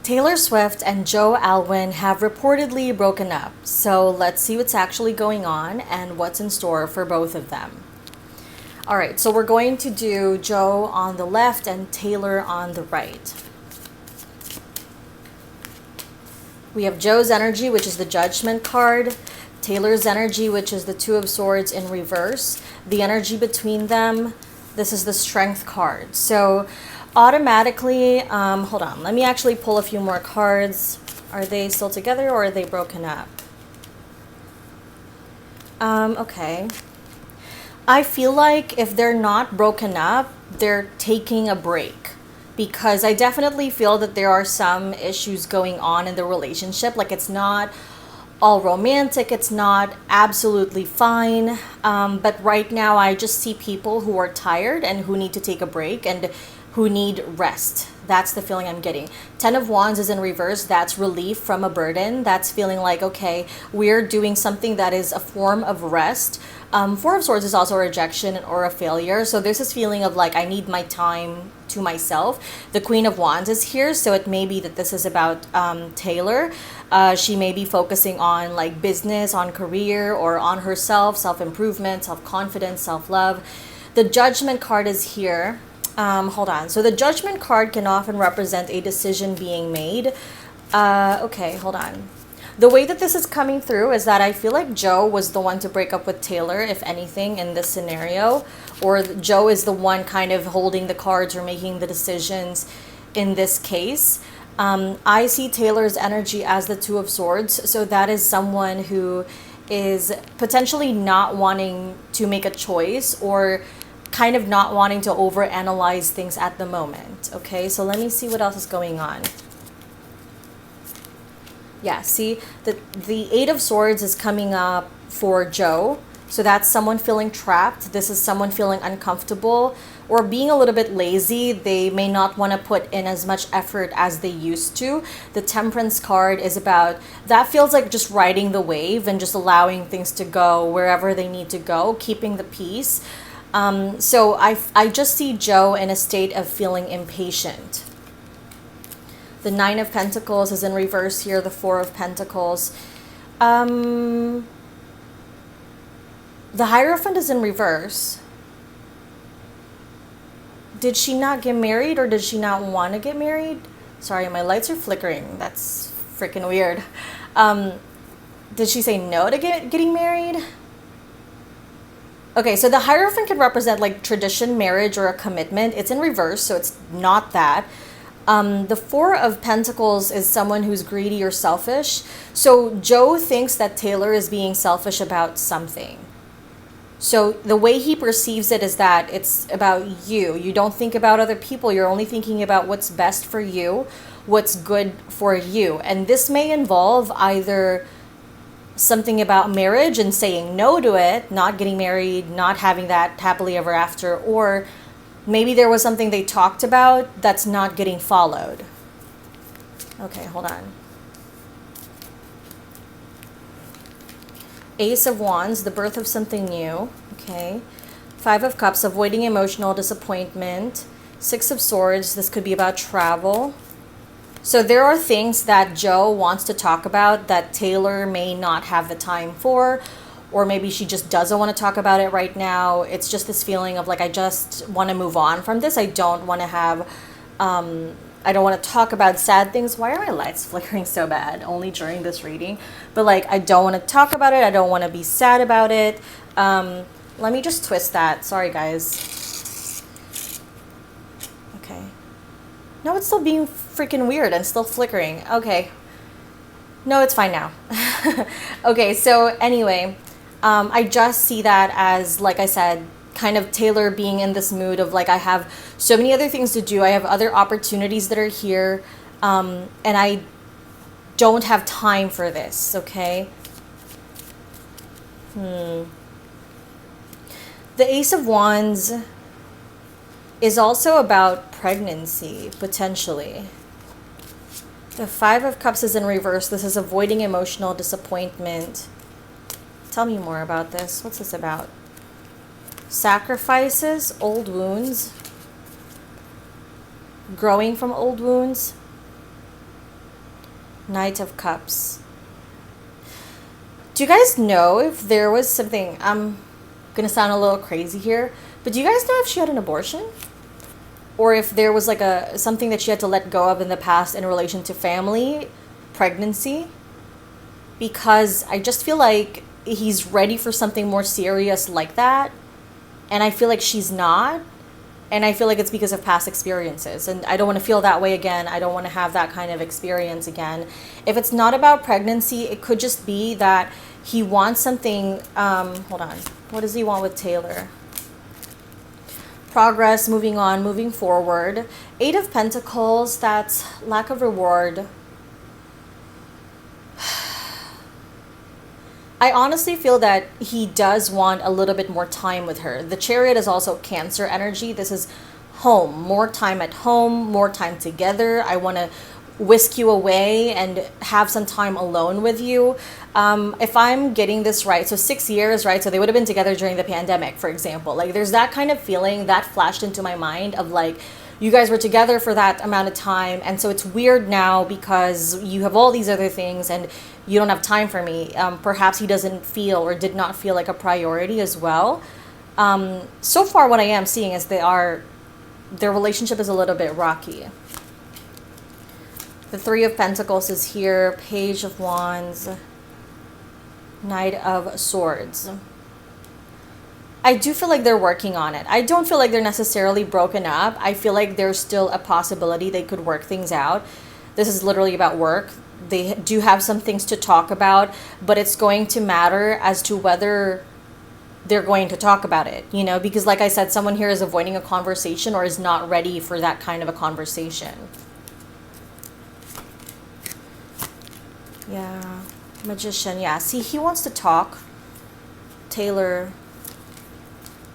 Taylor Swift and Joe Alwyn have reportedly broken up, so let's see what's actually going on and what's in store for both of them. All right, so we're going to do Joe on the left and Taylor on the right. We have Joe's energy, which is the Judgment card. Taylor's energy, which is the Two of Swords in reverse. The energy between them, this is the Strength card. So automatically, hold on, let me actually pull a few more cards. Are they still together or are they broken up? Okay. I feel like if they're not broken up, they're taking a break. Because I definitely feel that there are some issues going on in the relationship. Like it's not all romantic, it's not absolutely fine. But right now I just see people who are tired and who need to take a break and who need rest. That's the feeling I'm getting. Ten of Wands is in reverse. That's relief from a burden. That's feeling like, okay, we're doing something that is a form of rest. Four of Swords is also a rejection or a failure. So there's this feeling of like, I need my time to myself. The Queen of Wands is here. So it may be that this is about Taylor. She may be focusing on like business, on career, or on herself, self-improvement, self-confidence, self-love. The Judgment card is here. Hold on. So the Judgment card can often represent a decision being made. Okay, hold on. The way that this is coming through is that I feel like Joe was the one to break up with Taylor, if anything, in this scenario. Or Joe is the one kind of holding the cards or making the decisions in this case. I see Taylor's energy as the Two of Swords. So that is someone who is potentially not wanting to make a choice or kind of not wanting to overanalyze things at the moment. Okay, so let me see what else is going on. Yeah, see, the Eight of Swords is coming up for Joe. So that's someone feeling trapped. This is someone feeling uncomfortable or being a little bit lazy. They may not want to put in as much effort as they used to. The Temperance card is about, that feels like just riding the wave and just allowing things to go wherever they need to go, keeping the peace. So I just see Joe in a state of feeling impatient. The Nine of Pentacles is in reverse here, the Four of Pentacles. The Hierophant is in reverse. Did she not get married or did she not want to get married? Sorry, my lights are flickering. That's freaking weird. Did she say no to getting married? Okay, so the Hierophant can represent like tradition, marriage, or a commitment. It's in reverse, so it's not that. The Four of Pentacles is someone who's greedy or selfish. So Joe thinks that Taylor is being selfish about something. So the way he perceives it is that it's about you. You don't think about other people. You're only thinking about what's best for you, what's good for you. And this may involve either something about marriage and saying no to it, not getting married, not having that happily ever after, or maybe there was something they talked about that's not getting followed. Okay, hold on. Ace of Wands, the birth of something new. Okay. Five of Cups, avoiding emotional disappointment. Six of Swords, this could be about travel. So there are things that Joe wants to talk about that Taylor may not have the time for, or maybe she just doesn't want to talk about it right now. It's just this feeling of like, I just want to move on from this. I don't want to have, I don't want to talk about sad things. Why are my lights flickering so bad? Only during this reading. But like, I don't want to talk about it. I don't want to be sad about it. Let me just twist that. Sorry, guys. Okay. No, it's still being freaking weird and still flickering. Okay. No, it's fine now. Okay, so anyway, I just see that as, like I said, kind of Taylor being in this mood of like, I have so many other things to do. I have other opportunities that are here. And I don't have time for this, okay? The Ace of Wands is also about pregnancy, potentially. The Five of Cups is in reverse. This is avoiding emotional disappointment. Tell me more about this. What's this about? Sacrifices, old wounds, growing from old wounds. Knight of Cups. Do you guys know if there was something? I'm gonna sound a little crazy here, but do you guys know if she had an abortion? Or if there was like a something that she had to let go of in the past in relation to family, pregnancy? Because I just feel like he's ready for something more serious like that, and I feel like she's not. And I feel like it's because of past experiences. And I don't want to feel that way again. I don't want to have that kind of experience again. If it's not about pregnancy, it could just be that he wants something. Hold on. What does he want with Taylor? Progress, moving on, moving forward. Eight of Pentacles, that's lack of reward. I honestly feel that he does want a little bit more time with her. The Chariot is also Cancer energy. This is home, more time at home, more time together. I want to whisk you away and have some time alone with you. If I'm getting this right, so 6 years, right? So they would have been together during the pandemic, for example. Like there's that kind of feeling that flashed into my mind of like, you guys were together for that amount of time, and so it's weird now because you have all these other things and you don't have time for me. Perhaps he doesn't feel or did not feel like a priority as well. So far what I am seeing is their relationship is a little bit rocky. The Three of Pentacles is here, Page of Wands, Knight of Swords. I do feel like they're working on it. I don't feel like they're necessarily broken up. I feel like there's still a possibility they could work things out. This is literally about work. They do have some things to talk about, but it's going to matter as to whether they're going to talk about it, you know, because like I said, someone here is avoiding a conversation or is not ready for that kind of a conversation. Yeah, Magician. Yeah, see, he wants to talk. Taylor,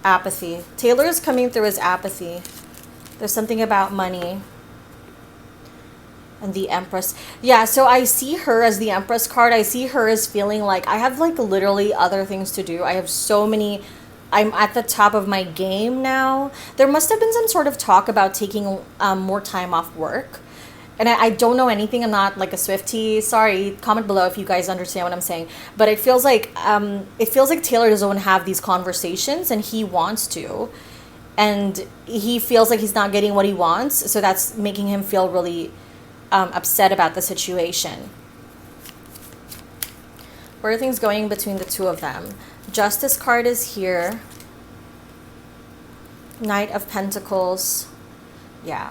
apathy. Taylor is coming through as apathy. There's something about money. And the Empress. Yeah, so I see her as the Empress card. I see her as feeling like I have like literally other things to do. I have so many. I'm at the top of my game now. There must have been some sort of talk about taking more time off work. And I don't know anything. I'm not like a Swiftie. Sorry, comment below if you guys understand what I'm saying. But it feels like Taylor doesn't want to have these conversations, and he wants to, and he feels like he's not getting what he wants. So that's making him feel really upset about the situation. Where are things going between the two of them? Justice card is here. Knight of Pentacles. Yeah.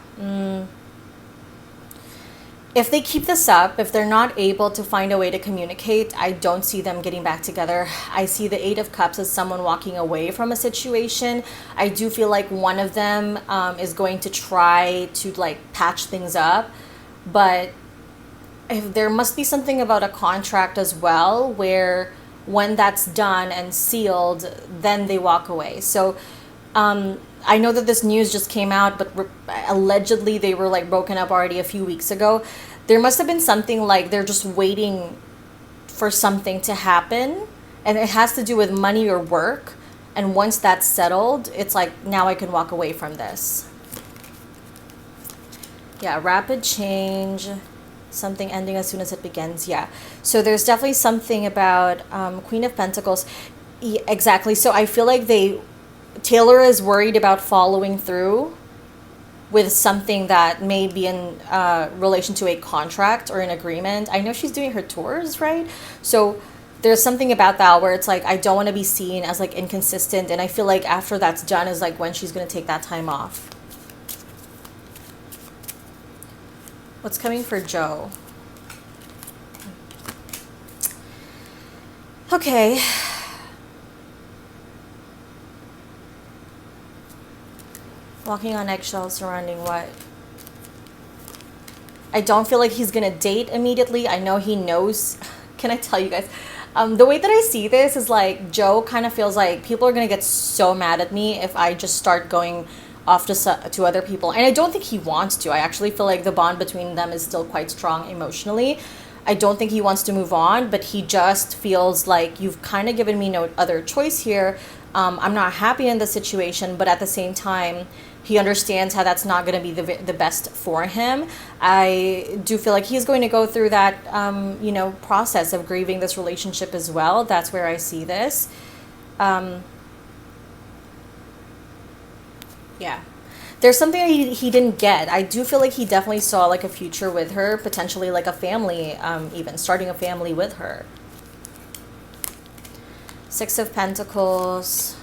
If they keep this up, if they're not able to find a way to communicate, I don't see them getting back together. I see the Eight of Cups as someone walking away from a situation. I do feel like one of them is going to try to like patch things up, but if there must be something about a contract as well, where when that's done and sealed, then they walk away. So I know that this news just came out, but allegedly they were like broken up already a few weeks ago. There must have been something like they're just waiting for something to happen, and it has to do with money or work. And once that's settled, it's like, now I can walk away from this. Yeah, rapid change, something ending as soon as it begins. Yeah, so there's definitely something about Queen of Pentacles. Exactly. So I feel like Taylor is worried about following through with something that may be in relation to a contract or an agreement. I know she's doing her tours, right? So there's something about that where it's like, I don't want to be seen as like inconsistent. And I feel like after that's done is like when she's going to take that time off. What's coming for Joe? Okay. Walking on eggshells surrounding what? I don't feel like he's gonna date immediately. I know he knows. Can I tell you guys? The way that I see this is like Joe kind of feels like people are gonna get so mad at me if I just start going off to other people. And I don't think he wants to. I actually feel like the bond between them is still quite strong emotionally. I don't think he wants to move on, but he just feels like you've kind of given me no other choice here. I'm not happy in the situation, but at the same time, He understands how that's not going to be the best for him. I do feel like he's going to go through that, process of grieving this relationship as well. That's where I see this. Um, yeah. There's something that he didn't get. I do feel like he definitely saw like a future with her, potentially like a family, even starting a family with her. Six of Pentacles.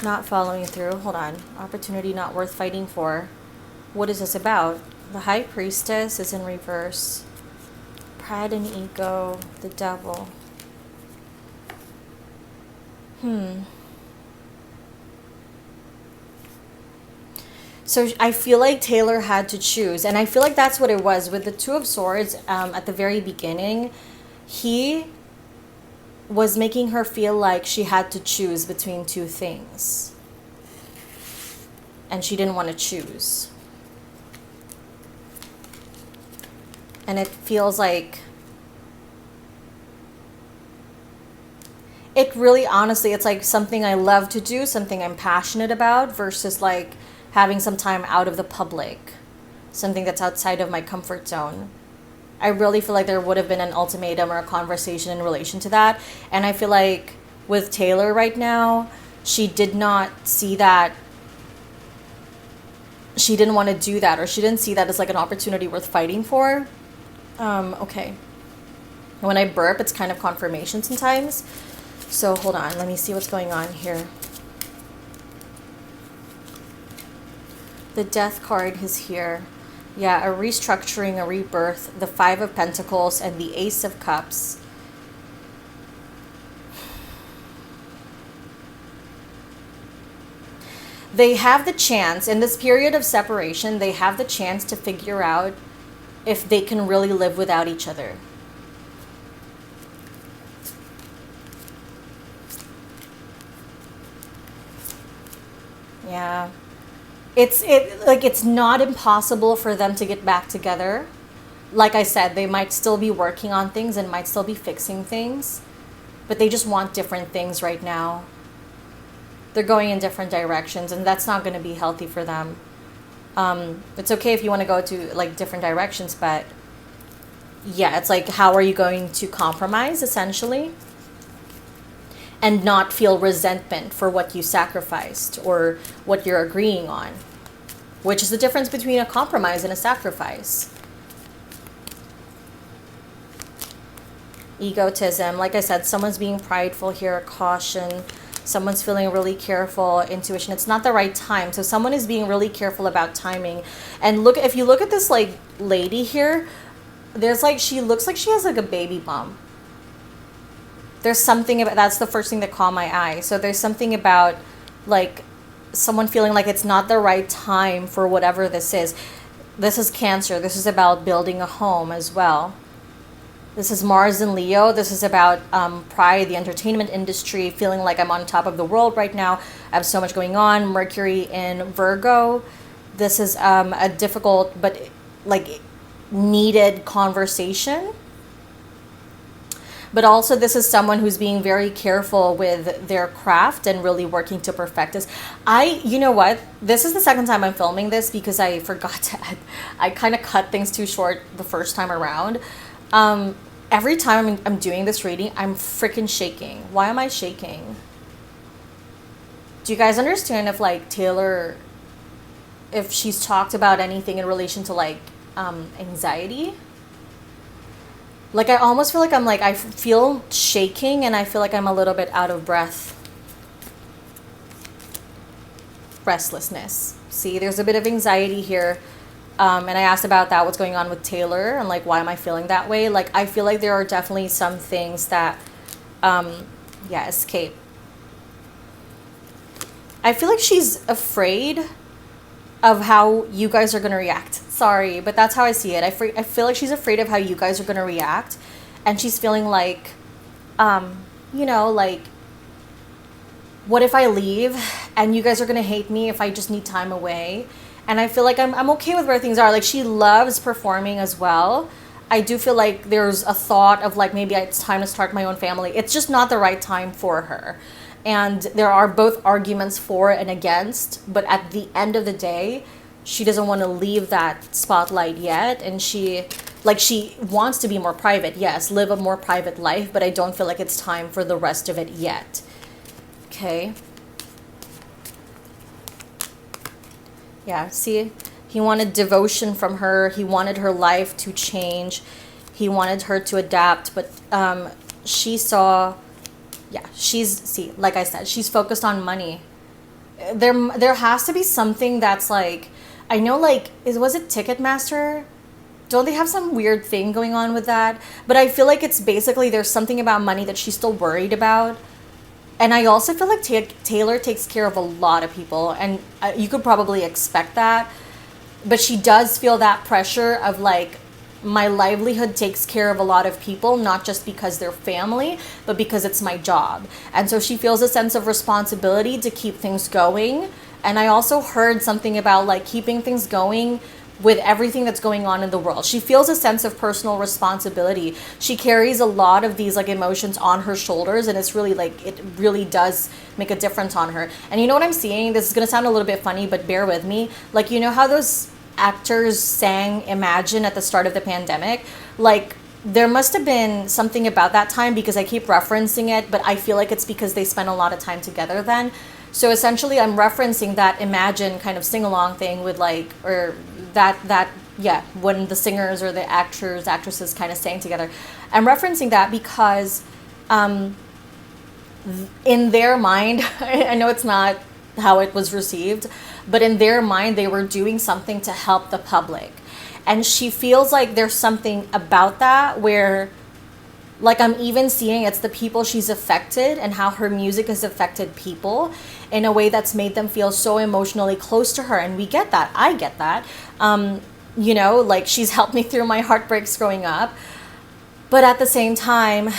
Not following through. Hold on. Opportunity not worth fighting for. What is this about? The High Priestess is in reverse. Pride and ego. The Devil. So I feel like Taylor had to choose. And I feel like that's what it was. With the Two of Swords at the very beginning, he was making her feel like she had to choose between two things. And she didn't want to choose. And it feels like it really, honestly, it's like something I love to do, something I'm passionate about, versus like having some time out of the public, something that's outside of my comfort zone. I really feel like there would have been an ultimatum or a conversation in relation to that. And I feel like with Taylor right now, she did not see that. She didn't want to do that, or she didn't see that as like an opportunity worth fighting for. Okay. When I burp, it's kind of confirmation sometimes. So hold on, let me see what's going on here. The Death card is here. Yeah, a restructuring, a rebirth, the Five of Pentacles, and the Ace of Cups. They have the chance, in this period of separation, they have the chance to figure out if they can really live without each other. Yeah. It's not impossible for them to get back together. Like I said, they might still be working on things and might still be fixing things, but they just want different things right now. They're going in different directions, and that's not going to be healthy for them. It's okay if you want to go to like different directions, but yeah, it's like, how are you going to compromise essentially and not feel resentment for what you sacrificed or what you're agreeing on, which is the difference between a compromise and a sacrifice. Egotism, like I said, someone's being prideful here, caution. Someone's feeling really careful, intuition. It's not the right time. So someone is being really careful about timing. And look, if you look at this like lady here, there's like, she looks like she has like a baby bump. There's something about, that's the first thing that caught my eye. So there's something about like someone feeling like it's not the right time for whatever this is. This is Cancer. This is about building a home as well. This is Mars and Leo. This is about pride, the entertainment industry, feeling like I'm on top of the world right now. I have so much going on. Mercury in Virgo. This is a difficult but like needed conversation. But also this is someone who's being very careful with their craft and really working to perfect this. You know what? This is the second time I'm filming this because I forgot to add. I kind of cut things too short the first time around. Every time I'm doing this reading, I'm freaking shaking. Why am I shaking? Do you guys understand if like Taylor, if she's talked about anything in relation to like anxiety? Like I almost feel like I feel shaking and I feel like I'm a little bit out of breath. Restlessness. See, there's a bit of anxiety here. And I asked about that, what's going on with Taylor and like, why am I feeling that way? Like, I feel like there are definitely some things that, escape. I feel like she's afraid of how you guys are going to react. Sorry, but that's how I see it. I feel like she's afraid of how you guys are going to react. And she's feeling like, like, what if I leave and you guys are going to hate me if I just need time away? And I feel like I'm okay with where things are. Like, she loves performing as well. I do feel like there's a thought of like, maybe it's time to start my own family. It's just not the right time for her. and there are both arguments for and against, but at the end of the day, she doesn't want to leave that spotlight yet, and she wants to be more private. Yes, live a more private life, but I don't feel like it's time for the rest of it yet. Okay. Yeah, see, he wanted devotion from her. He wanted her life to change. He wanted her to adapt, but she saw, yeah, see, like I said, she's focused on money. There has to be something that's like, I know, like, was it Ticketmaster? Don't they have some weird thing going on with that? But I feel like it's basically there's something about money that she's still worried about. And I also feel like Taylor takes care of a lot of people, and you could probably expect that. But she does feel that pressure of like, my livelihood takes care of a lot of people, not just because they're family, but because it's my job. And so she feels a sense of responsibility to keep things going. And I also heard something about like keeping things going with everything that's going on in the world. She feels a sense of personal responsibility. She carries a lot of these like emotions on her shoulders, and it's really like, it really does make a difference on her. And you know what I'm seeing? This is gonna sound a little bit funny, but bear with me. Like, you know how those actors sang Imagine at the start of the pandemic? Like, there must have been something about that time, because I keep referencing it, but I feel like it's because they spent a lot of time together then. So essentially I'm referencing that Imagine kind of sing-along thing with like, or that yeah, when the singers or the actresses kind of sang together. I'm referencing that because in their mind, I know it's not how it was received, but in their mind, they were doing something to help the public. And she feels like there's something about that where, like, I'm even seeing it's the people she's affected and how her music has affected people in a way that's made them feel so emotionally close to her. And we get that. I get that. You know, like, she's helped me through my heartbreaks growing up. But at the same time,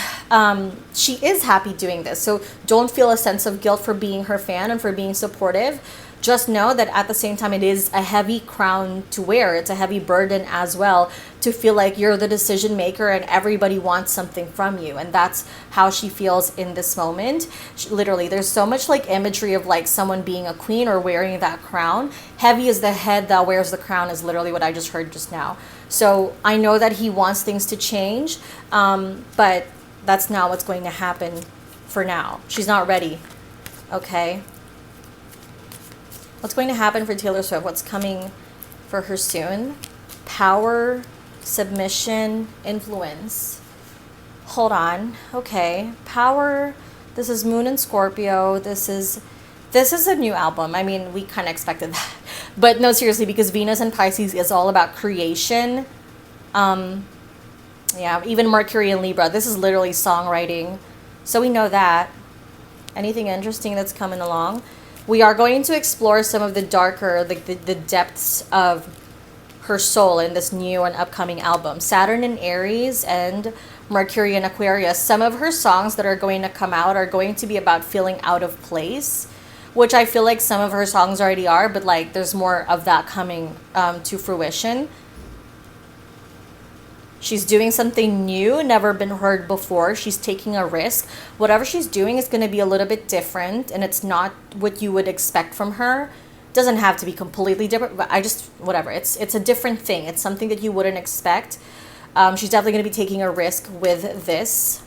she is happy doing this. So don't feel a sense of guilt for being her fan and for being supportive. Just know that at the same time, it is a heavy crown to wear. It's a heavy burden as well, to feel like you're the decision maker and everybody wants something from you. And that's how she feels in this moment. Literally, there's so much like imagery of like someone being a queen or wearing that crown. Heavy is the head that wears the crown is literally what I just heard just now. So I know that he wants things to change, but that's not what's going to happen for now. She's not ready. Okay. What's going to happen for Taylor Swift? What's coming for her soon? Power, submission, influence. Hold on. Okay. Power. This is Moon and Scorpio. This is a new album. I mean, we kind of expected that. But no, seriously, because Venus and Pisces is all about creation. Yeah, even Mercury and Libra. This is literally songwriting. So we know that. Anything interesting that's coming along? We are going to explore some of the darker, the depths of her soul in this new and upcoming album. Saturn in Aries and Mercury in Aquarius. Some of her songs that are going to come out are going to be about feeling out of place, which I feel like some of her songs already are, but like there's more of that coming to fruition. She's doing something new, never been heard before. She's taking a risk. Whatever she's doing is going to be a little bit different, and it's not what you would expect from her. Doesn't have to be completely different, but whatever. It's a different thing. It's something that you wouldn't expect. She's definitely going to be taking a risk with this,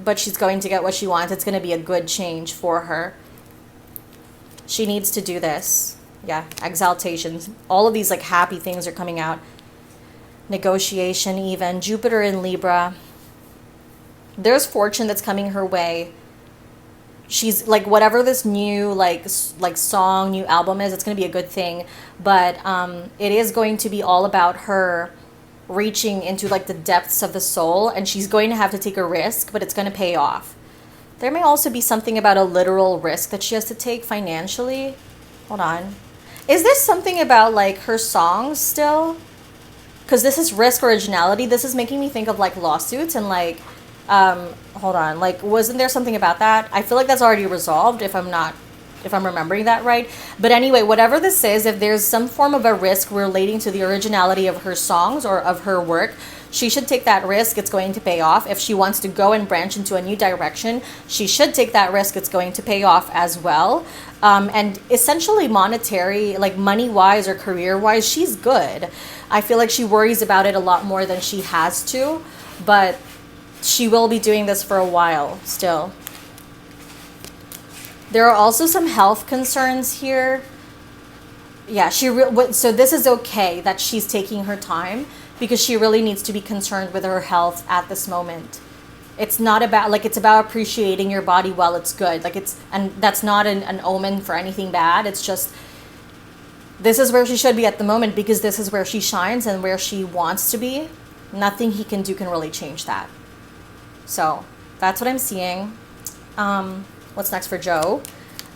but she's going to get what she wants. It's going to be a good change for her. She needs to do this. Yeah, exaltations. All of these like happy things are coming out. Negotiation, even Jupiter in Libra. There's fortune that's coming her way. She's like, whatever this new like song, new album is, it's going to be a good thing, but it is going to be all about her reaching into like the depths of the soul, and she's going to have to take a risk, but it's going to pay off. There may also be something about a literal risk that she has to take financially. Hold on. Is this something about like her songs still? Because this is risk originality. This is making me think of like lawsuits and like, hold on, like wasn't there something about that? I feel like that's already resolved if I'm remembering that right. But anyway, whatever this is, if there's some form of a risk relating to the originality of her songs or of her work, She should take that risk. It's going to pay off. If she wants to go and branch into a new direction, she should take that risk. It's going to pay off as well. And essentially monetary, like money wise or career wise, she's good. I feel like she worries about it a lot more than she has to, but she will be doing this for a while still. There are also some health concerns here. Yeah, so this is okay that she's taking her time because she really needs to be concerned with her health at this moment. It's not about, like, it's about appreciating your body while it's good. Like, and that's not an omen for anything bad. It's just, this is where she should be at the moment because this is where she shines and where she wants to be. Nothing he can do can really change that. So that's what I'm seeing. What's next for Joe?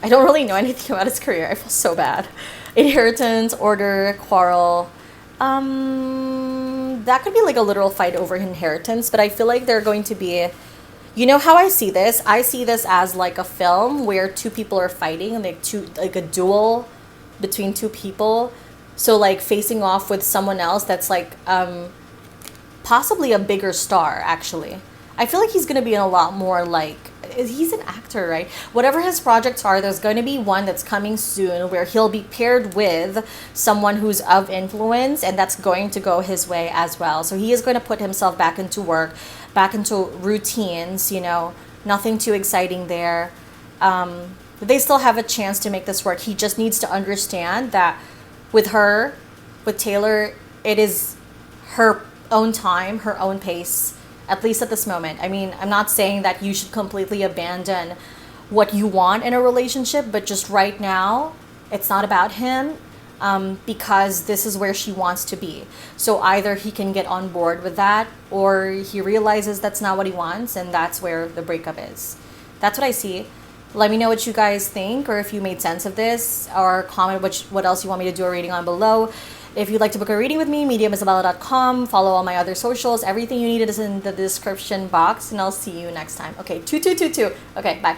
I don't really know anything about his career. I feel so bad. Inheritance, order, quarrel. That could be like a literal fight over inheritance, but I feel like they're going to be, you know how I see this? I see this as like a film where two people are fighting, like a duel between two people. So like facing off with someone else that's like possibly a bigger star, actually. I feel like he's going to be in a lot more, like, he's an actor, right? Whatever his projects are, there's going to be one that's coming soon where he'll be paired with someone who's of influence, and that's going to go his way as well. So he is going to put himself back into work, back into routines, you know, nothing too exciting there. But they still have a chance to make this work. He just needs to understand that with her, with Taylor, it is her own time, her own pace. At least at this moment. I mean, I'm not saying that you should completely abandon what you want in a relationship, but just right now, it's not about him because this is where she wants to be. So either he can get on board with that or he realizes that's not what he wants, and that's where the breakup is. That's what I see. Let me know what you guys think, or if you made sense of this, or comment what else you want me to do a reading on below. If you'd like to book a reading with me, mediumisabella.com. Follow all my other socials. Everything you needed is in the description box, and I'll see you next time. Okay, 2222. Okay, bye.